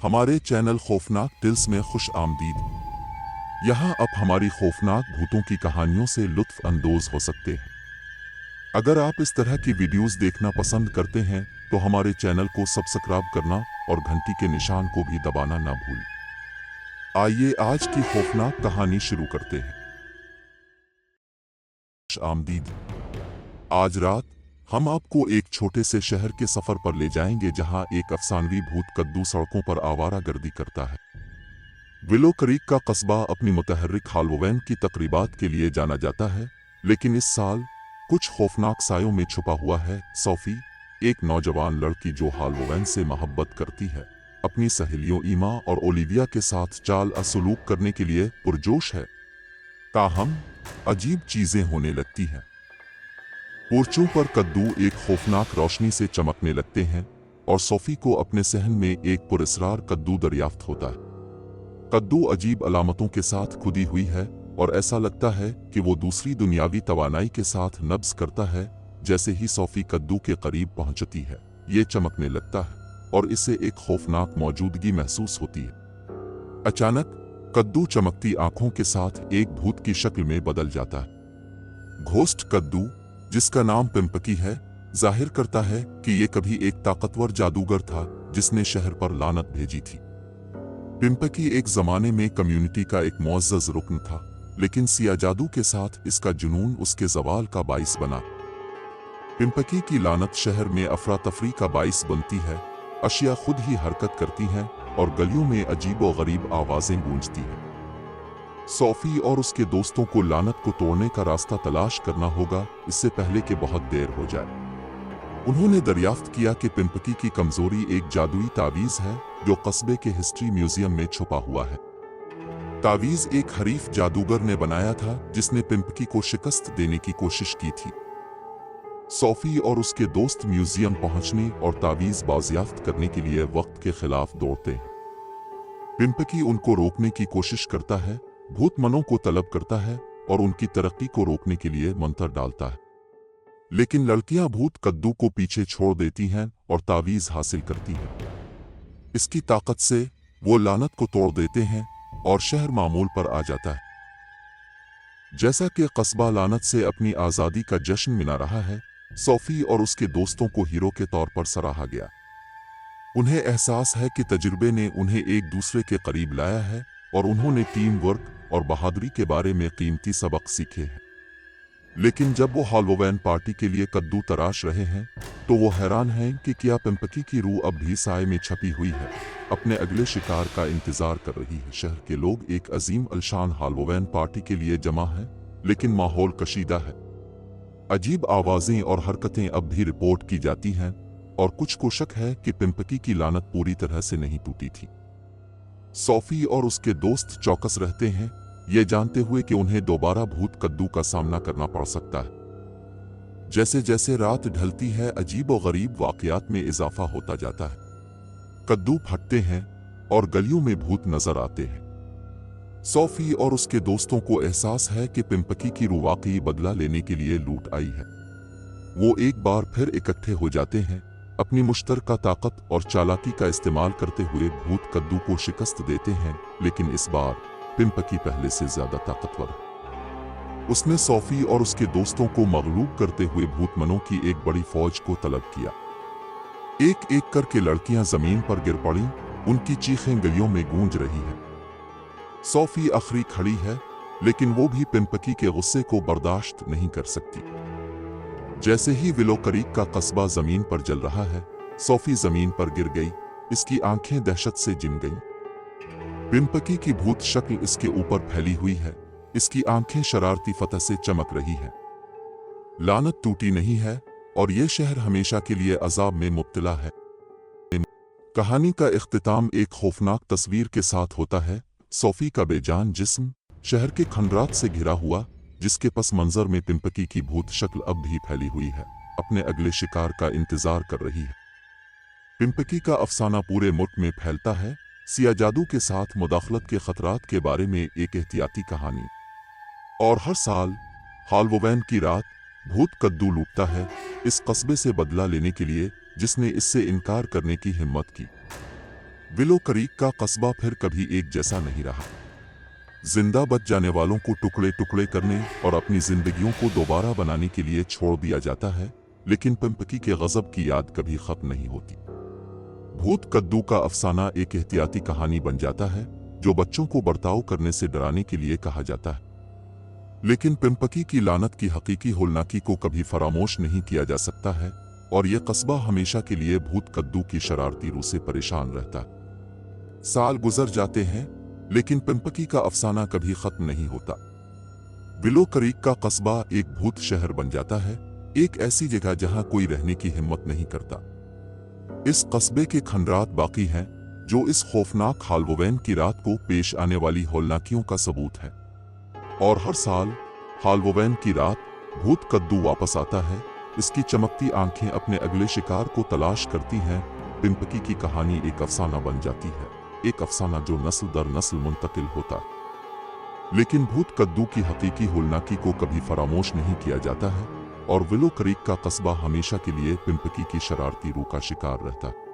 हमारे चैनल खौफनाक टिल्स में खुश आमदीद। यहाँ आप हमारी खौफनाक भूतों की कहानियों से लुत्फ अंदोज हो सकते हैं। अगर आप इस तरह की वीडियोस देखना पसंद करते हैं तो हमारे चैनल को सब्सक्राइब करना और घंटी के निशान को भी दबाना ना भूलें। आइए आज की खौफनाक कहानी शुरू करते हैं। खुश आमदीद। आज रात हम आपको एक छोटे से शहर के सफर पर ले जाएंगे जहां एक अफसानवी भूत कद्दू सड़कों पर आवारागर्दी करता है। विलो क्रीक का कस्बा अपनी मुतहर्रिक हालोवेन की तकरीबात के लिए जाना जाता है, लेकिन इस साल कुछ खौफनाक सायों में छुपा हुआ है। सोफी, एक नौजवान लड़की जो हालोवेन से मोहब्बत करती है, अपनी सहेलियों ईमा और ओलिविया के साथ चाल असलूक करने के लिए पुरजोश है। ताहम अजीब चीजें होने लगती हैं। पोर्चों पर कद्दू एक खौफनाक रोशनी से चमकने लगते हैं और सोफी को अपने सहन में एक पुरस्रार कद्दू दरियाफ्त होता है। कद्दू अजीब अलामतों के साथ खुदी हुई है और ऐसा लगता है कि वो दूसरी दुनियावी तवानाई के साथ नब्ज करता है। जैसे ही सोफी कद्दू के करीब पहुंचती है, ये चमकने लगता है और इसे एक खौफनाक मौजूदगी महसूस होती है। अचानक कद्दू चमकती आंखों के साथ एक भूत की शक्ल में बदल जाता है। घोस्ट कद्दू, जिसका नाम पिंपकी है, जाहिर करता है कि ये कभी एक ताकतवर जादूगर था जिसने शहर पर लानत भेजी थी। पिंपकी एक जमाने में कम्युनिटी का एक मुअज़्ज़ज़ रुकन था, लेकिन सिया जादू के साथ इसका जुनून उसके ज़वाल का बाइस बना। पिंपकी की लानत शहर में अफरा तफरी का बाइस बनती है। अशिया खुद ही हरकत करती हैं और गलियों में अजीबो गरीब आवाजें गूंजती हैं। सोफी और उसके दोस्तों को लानत को तोड़ने का रास्ता तलाश करना होगा, इससे पहले कि बहुत देर हो जाए। उन्होंने दरियाफ्त किया कि पिंपकी की कमजोरी एक जादुई तावीज़ है जो कस्बे के हिस्ट्री म्यूजियम में छुपा हुआ है। तावीज़ एक हरीफ जादूगर ने बनाया था जिसने पिंपकी को शिकस्त देने की कोशिश की थी। सोफी और उसके दोस्त म्यूजियम पहुंचने और तावीज़ बाजियाफ्त करने के लिए वक्त के खिलाफ दौड़ते हैं। पिंपकी उनको रोकने की कोशिश करता है, भूत मनों को तलब करता है और उनकी तरक्की को रोकने के लिए मंत्र डालता है। लेकिन लड़कियां भूत कद्दू को पीछे छोड़ देती हैं और तावीज़ हासिल करती हैं। इसकी ताकत से वो लानत को तोड़ देते हैं और शहर मामूल पर आ जाता है। जैसा कि कस्बा लानत से अपनी आज़ादी का जश्न मना रहा है, सोफी और उसके दोस्तों को हीरो के तौर पर सराहा गया। उन्हें एहसास है कि तजुर्बे ने उन्हें एक दूसरे के करीब लाया है और उन्होंने टीम वर्क और बहादुरी के बारे में कीमती सबक सीखे हैं। लेकिन जब वो हालोवेन पार्टी के लिए कद्दू तराश रहे हैं तो वो हैरान हैं कि क्या पिंपकी की रूह अब भी साए में छपी हुई है, अपने अगले शिकार का इंतजार कर रही है। शहर के लोग एक अजीम अलशान हालोवेन पार्टी के लिए जमा हैं, लेकिन माहौल कशीदा है। अजीब आवाजें और हरकतें अब भी रिपोर्ट की जाती हैं और कुछ को शक है कि पिंपकी की लानत पूरी तरह से नहीं टूटी थी। सोफी और उसके दोस्त चौकस रहते हैं, ये जानते हुए कि उन्हें दोबारा भूत कद्दू का सामना करना पड़ सकता है। जैसे जैसे रात ढलती है, अजीब और गरीब वाकयात में इजाफा होता जाता है। कद्दू फटते हैं और गलियों में भूत नजर आते हैं। सोफी और उसके दोस्तों को एहसास है कि पिंपकी की रूह वाकई बदला लेने के लिए लूट आई है। वो एक बार फिर इकट्ठे हो जाते हैं, अपनी मुश्तरका ताकत और चालाकी का इस्तेमाल करते हुए भूत कद्दू को शिकस्त देते हैं। लेकिन इस बार पिंपकी पहले से ज्यादा ताकतवर है। उसने सोफी और उसके दोस्तों को मगलूब करते हुए भूतमनों की एक बड़ी फौज को तलब किया। एक एक करके लड़कियां जमीन पर गिर पड़ी, उनकी चीखें गलियों में गूंज रही है। सोफी आखिरी खड़ी है, लेकिन वो भी पिंपकी के गुस्से को बर्दाश्त नहीं कर सकती। जैसे ही विलो क्रीक का कस्बा जमीन पर जल रहा है, सोफी जमीन पर गिर गई। इसकी आंखें दहशत से जिम गईं। पिंपकी की भूत शक्ल इसके ऊपर फैली हुई है, इसकी आंखें शरारती फतह से चमक रही हैं। लानत टूटी नहीं है और ये शहर हमेशा के लिए अजाब में मुब्तला है। कहानी का इख्तिताम एक खौफनाक तस्वीर के साथ होता है। सोफी का बेजान जिस्म शहर के खंडरात से घिरा हुआ, जिसके पस मंजर में पिंपकी की भूत शक्ल अब भी फैली हुई है, अपने अगले शिकार का इंतजार कर रही है। पिंपकी का अफसाना पूरे मुल्क में फैलता है, सिया जादू के साथ मुदाखलत के खतरात के बारे में एक एहतियाती कहानी। और हर साल हालोवेन की रात भूत कद्दू लूटता है, इस कस्बे से बदला लेने के लिए जिसने इससे इनकार करने की हिम्मत की। विलो क्रीक का कस्बा फिर कभी एक जैसा नहीं रहा। जिंदा बच जाने वालों को टुकड़े टुकड़े करने और अपनी जिंदगियों को दोबारा बनाने के लिए छोड़ दिया जाता है, लेकिन पिंपकी के गजब की याद कभी खत्म नहीं होती। भूत कद्दू का अफसाना एक एहतियाती कहानी बन जाता है जो बच्चों को बर्ताव करने से डराने के लिए कहा जाता है, लेकिन पिंपकी की लानत की हकीकी होलनाकी को कभी फरामोश नहीं किया जा सकता है और यह कस्बा हमेशा के लिए भूत कद्दू की शरारती रूह से परेशान रहता है। साल गुजर जाते हैं लेकिन पिंपकी का अफसाना कभी खत्म नहीं होता। विलो क्रीक का कस्बा एक भूत शहर बन जाता है, एक ऐसी जगह जहां कोई रहने की हिम्मत नहीं करता। इस कस्बे के खंडरात बाकी हैं जो इस खौफनाक हालोवीन की रात को पेश आने वाली होलनाकियों का सबूत है। और हर साल हालोवीन की रात भूत कद्दू वापस आता है। इसकी चमकती आंखें अपने अगले शिकार को तलाश करती हैं। पिंपकी की कहानी एक अफसाना बन जाती है, एक अफसाना जो नस्ल दर नस्ल मुंतकिल होता है। लेकिन भूत कद्दू की हकीकी होलनाकी को कभी फरामोश नहीं किया जाता है और विलो क्रीक का कस्बा हमेशा के लिए पिंपकी की शरारती रूह का शिकार रहता है।